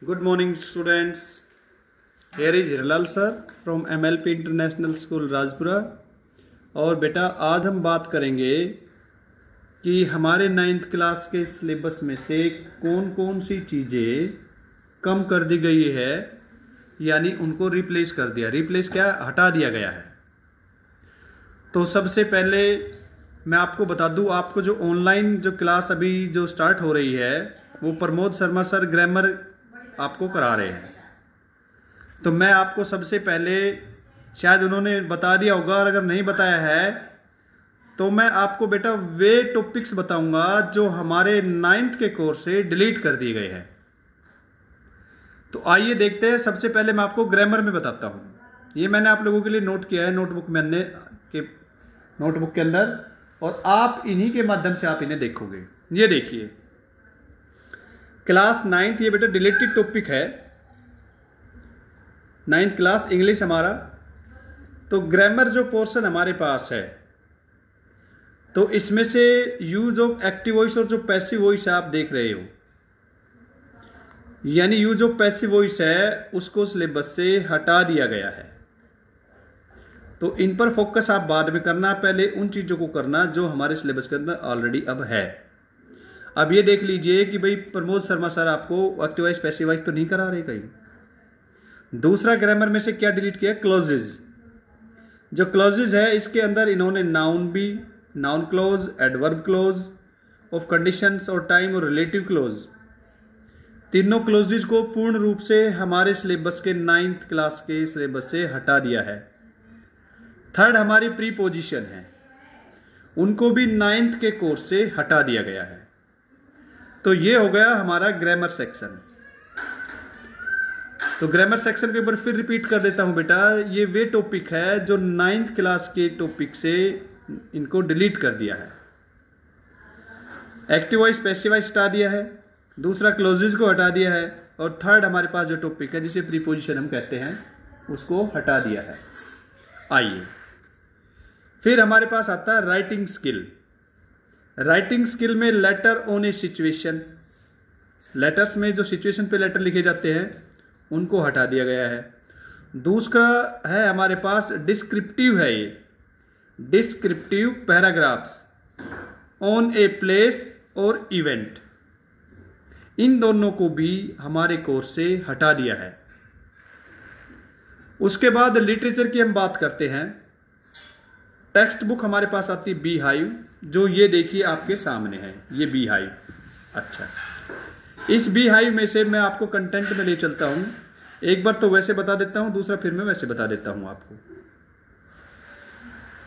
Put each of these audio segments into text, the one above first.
Good morning students. Here is Hiralal sir from MLP international school Rajpura. और बेटा आज हम बात करेंगे कि हमारे 9th क्लास के सिलेबस में से कौन कौन सी चीज़ें कम कर दी गई है, यानी उनको रिप्लेस कर दिया। रिप्लेस क्या, हटा दिया गया है। तो सबसे पहले मैं आपको बता दूं, आपको जो ऑनलाइन जो क्लास अभी जो स्टार्ट हो रही है वो प्रमोद शर्मा सर ग्रामर आपको करा रहे हैं। तो मैं आपको सबसे पहले, शायद उन्होंने बता दिया होगा, और अगर नहीं बताया है तो मैं आपको बेटा वे टॉपिक्स बताऊंगा जो हमारे 9th के कोर्स से डिलीट कर दिए गए हैं। तो आइए देखते हैं। सबसे पहले मैं आपको ग्रामर में बताता हूं। ये मैंने आप लोगों के लिए नोट किया है नोटबुक के अंदर, और आप इन्हीं के माध्यम से आप इन्हें देखोगे। ये देखिए क्लास 9th, ये बेटा डिलीटेड टॉपिक है। 9th क्लास इंग्लिश हमारा। तो ग्रामर जो पोर्शन हमारे पास है, तो इसमें से यूज ऑफ एक्टिव वॉइस और जो पैसिव वॉइस है आप देख रहे हो, यानी यूज ऑफ पैसिव वॉइस है उसको सिलेबस से हटा दिया गया है। तो इन पर फोकस आप बाद में करना, पहले उन चीजों को करना जो हमारे सिलेबस के अंदर ऑलरेडी अब है। अब ये देख लीजिए कि भाई प्रमोद शर्मा सर आपको एक्टिव वॉइस पैसिव वॉइस तो नहीं करा रहे कहीं। दूसरा ग्रामर में से क्या डिलीट किया, क्लॉजेज। जो क्लॉजेज है इसके अंदर इन्होंने नाउन भी, noun close, adverb close of conditions और टाइम और रिलेटिव क्लोज, तीनों क्लोजेज को पूर्ण रूप से हमारे सिलेबस के 9th क्लास के सिलेबस से हटा दिया है। थर्ड हमारी प्रीपोजिशन है, उनको भी 9th के कोर्स से हटा दिया गया है। तो ये हो गया हमारा ग्रामर सेक्शन। तो ग्रामर सेक्शन के ऊपर फिर रिपीट कर देता हूं बेटा, ये वे टॉपिक है जो 9th क्लास के टॉपिक से इनको डिलीट कर दिया है। एक्टिव वॉइस पैसिव वॉइस हटा दिया है, दूसरा क्लोजेज को हटा दिया है, और थर्ड हमारे पास जो टॉपिक है जिसे प्रीपोजिशन हम कहते हैं उसको हटा दिया है। आइए फिर हमारे पास आता है राइटिंग स्किल। राइटिंग स्किल में later on A situation, letters में जो सिचुएशन पे लेटर लिखे जाते हैं उनको हटा दिया गया है। दूसरा है हमारे पास डिस्क्रिप्टिव है, ये descriptive paragraphs on a place और इवेंट, इन दोनों को भी हमारे कोर्स से हटा दिया है। उसके बाद लिटरेचर की हम बात करते हैं। टेक्स्ट बुक हमारे पास आती है बी हाइव, जो ये देखिए आपके सामने है, ये बी हाइव। अच्छा, इस बी हाइव में से मैं आपको कंटेंट में ले चलता हूं। एक बार तो वैसे बता देता हूं, दूसरा फिर मैं वैसे बता देता हूं आपको।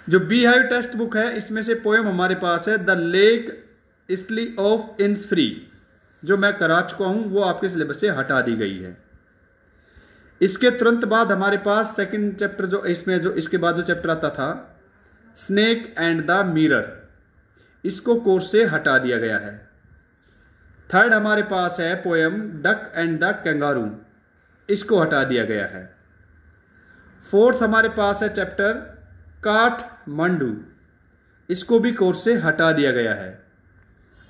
जो बी हाइव टेक्स्ट बुक है इसमें से पोएम हमारे पास है द लेक इस्ली ऑफ इन्सफ्री, जो मैं करा चुका हूं, वो आपके सिलेबस से हटा दी गई है। इसके तुरंत बाद हमारे पास सेकंड चैप्टर जो इसमें, जो इसके बाद जो चैप्टर आता था स्नेक एंड द मिरर, इसको कोर्स से हटा दिया गया है। थर्ड हमारे पास है poem duck and the kangaroo, इसको हटा दिया गया है। फोर्थ हमारे पास है चैप्टर काठमांडू, इसको भी कोर्स से हटा दिया गया है।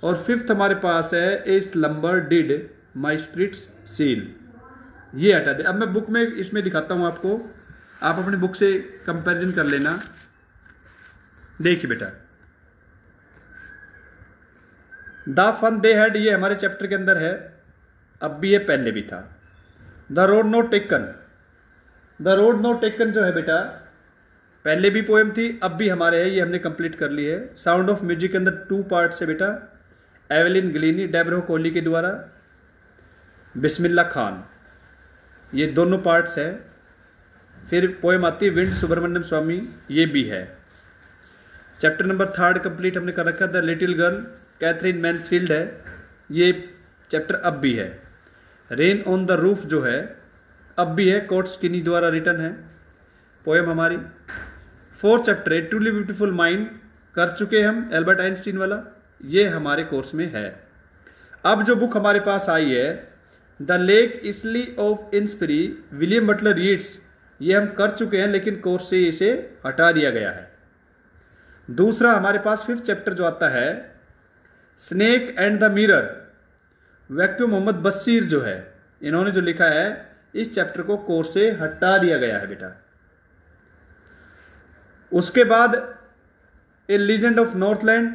और फिफ्थ हमारे पास है a slumber did my spirits seal, ये हटा दे। अब मैं बुक में इसमें दिखाता हूं आपको, आप अपनी बुक से कंपैरिजन कर लेना। देखिए बेटा, द फन दे हैड, ये हमारे चैप्टर के अंदर है, अब भी ये पहले भी था। The road not taken, the road not taken जो है बेटा पहले भी पोएम थी, अब भी हमारे है, ये हमने कंप्लीट कर ली है। साउंड ऑफ म्यूजिक के अंदर 2 पार्ट्स है बेटा, एवेलिन ग्लीनी, डेब्रो कोहली के द्वारा, बिस्मिल्ला खान, ये दोनों पार्ट्स है। फिर पोएम आती है विंड सुब्रमण्यम स्वामी, ये भी है। चैप्टर नंबर 3 कंप्लीट हमने कर रखा, the little girl, Katherine Mansfield है, ये चैप्टर अब भी है। रेन ऑन द रूफ जो है अब भी है, कोट स्किनी द्वारा रिटन है पोएम हमारी। 4th चैप्टर है ट्रूली ब्यूटीफुल माइंड, कर चुके हम, एल्बर्ट आइंस्टीन वाला, ये हमारे कोर्स में है। अब जो बुक हमारे पास आई है the lake isle of Innisfree, William Butler रीड्स, ये हम कर चुके हैं लेकिन कोर्स से इसे हटा दिया गया है। दूसरा हमारे पास 5th चैप्टर जो आता है snake and the mirror, Vaikom Muhammad Basheer जो है, इन्होंने जो लिखा है इस चैप्टर को कोर्स से हटा दिया गया है बेटा। उसके बाद ए लीजेंड ऑफ नॉर्थलैंड,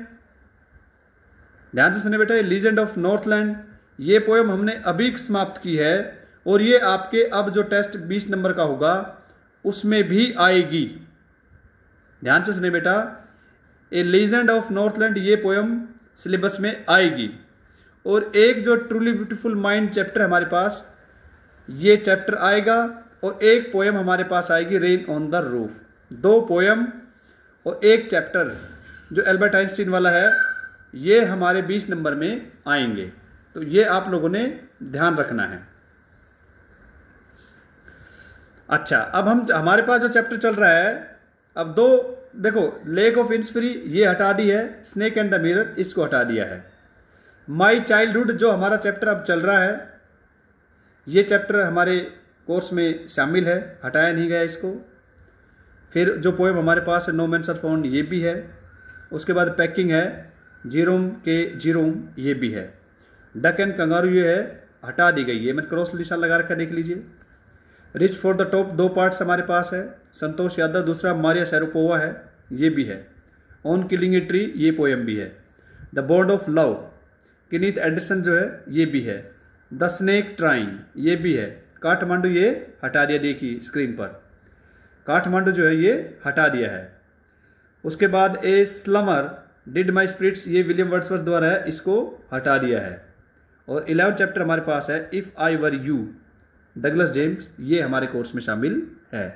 ध्यान से सुने बेटा, ए लीजेंड ऑफ नॉर्थलैंड, ये पोएम हमने अभी समाप्त की है और ये आपके अब जो टेस्ट 20 नंबर का होगा उसमें भी आएगी। ध्यान से सुने बेटा, ए लीजेंड ऑफ नॉर्थलैंड ये पोएम सिलेबस में आएगी। और एक जो ट्रूली ब्यूटीफुल माइंड चैप्टर हमारे पास, ये चैप्टर आएगा और एक पोएम हमारे पास आएगी rain on the roof. 2 poem और एक चैप्टर जो एल्बर्ट आइंस्टीन वाला है ये हमारे 20 नंबर में आएंगे, तो ये आप लोगों ने ध्यान रखना है। अच्छा, अब हमारे पास जो चैप्टर चल रहा है, अब 2 देखो, लेक ऑफ इन्सफ्री ये हटा दी है, स्नेक एंड द मिरर इसको हटा दिया है। माई चाइल्डहुड जो हमारा चैप्टर अब चल रहा है, ये चैप्टर हमारे कोर्स में शामिल है, हटाया नहीं गया इसको। फिर जो पोएम हमारे पास है नो मेंस आर फाउंड ये भी है। उसके बाद पैकिंग है, जीरोम के जीरोम ये भी है। डक एंड कंगारू ये है, हटा दी गई है, मैंने क्रॉस निशान लगा रखा, देख लीजिए। Rich for the top 2 parts हमारे पास है, संतोष यादव, दूसरा मारिया शेरोपोवा है, ये भी है। ऑन किलिंग ए ट्री ये पोएम भी है। The bond of love Kenneth Anderson जो है ये भी है। द स्नेक ट्राइन ये भी है। काठमांडू ये हटा दिया, देखिए स्क्रीन पर, काठमांडू जो है ये हटा दिया है। उसके बाद ए स्लमर डिड माई स्पिरिट्स ये विलियम वर्ड्सवर्थ द्वारा है, इसको हटा दिया है। और 11 चैप्टर हमारे पास है if I were you Douglas James, ये हमारे कोर्स में शामिल है।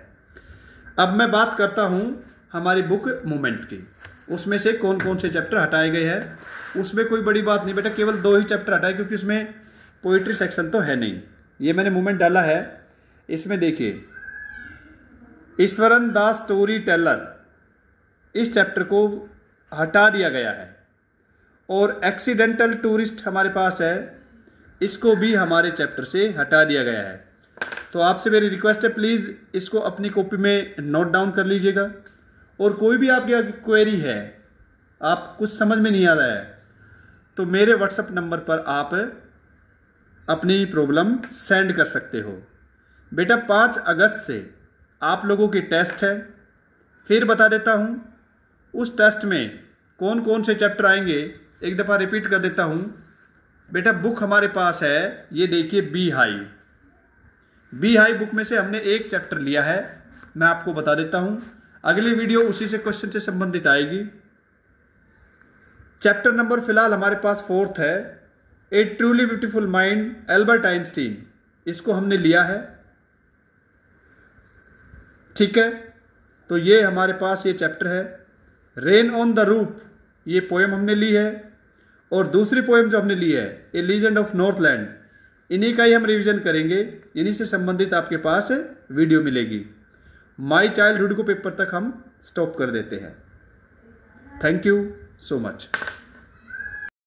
अब मैं बात करता हूँ हमारी बुक मूवमेंट की, उसमें से कौन कौन से चैप्टर हटाए गए हैं। उसमें कोई बड़ी बात नहीं बेटा, केवल 2 ही चैप्टर हटाए क्योंकि उसमें पोइट्री सेक्शन तो है नहीं। ये मैंने मूवमेंट डाला है, इसमें देखिए ईश्वरन दास स्टोरी टेलर, इस चैप्टर को हटा दिया गया है। और एक्सीडेंटल टूरिस्ट हमारे पास है, इसको भी हमारे चैप्टर से हटा दिया गया है। तो आपसे मेरी रिक्वेस्ट है, प्लीज़ इसको अपनी कॉपी में नोट डाउन कर लीजिएगा। और कोई भी आपकी क्वेरी है, आप कुछ समझ में नहीं आ रहा है, तो मेरे व्हाट्सएप नंबर पर आप अपनी प्रॉब्लम सेंड कर सकते हो। बेटा 5 अगस्त से आप लोगों की टेस्ट है, फिर बता देता हूँ उस टेस्ट में कौन कौन से चैप्टर आएंगे। एक दफ़ा रिपीट कर देता हूँ बेटा, बुक हमारे पास है, ये देखिए बी हाई बुक में से हमने एक चैप्टर लिया है, मैं आपको बता देता हूँ। अगली वीडियो उसी से क्वेश्चन से संबंधित आएगी। चैप्टर नंबर फिलहाल हमारे पास 4th है, a truly beautiful mind Albert Einstein, इसको हमने लिया है, ठीक है। तो ये हमारे पास ये चैप्टर है। रेन ऑन द रूफ ये पोएम हमने ली है, और दूसरी पोएम जो हमने ली है ए लीजेंड ऑफ नॉर्थलैंड, इन्हीं का ही हम रिवीजन करेंगे, इन्हीं से संबंधित आपके पास वीडियो मिलेगी। माई चाइल्डहुड को पेपर तक हम स्टॉप कर देते हैं। Thank you so much.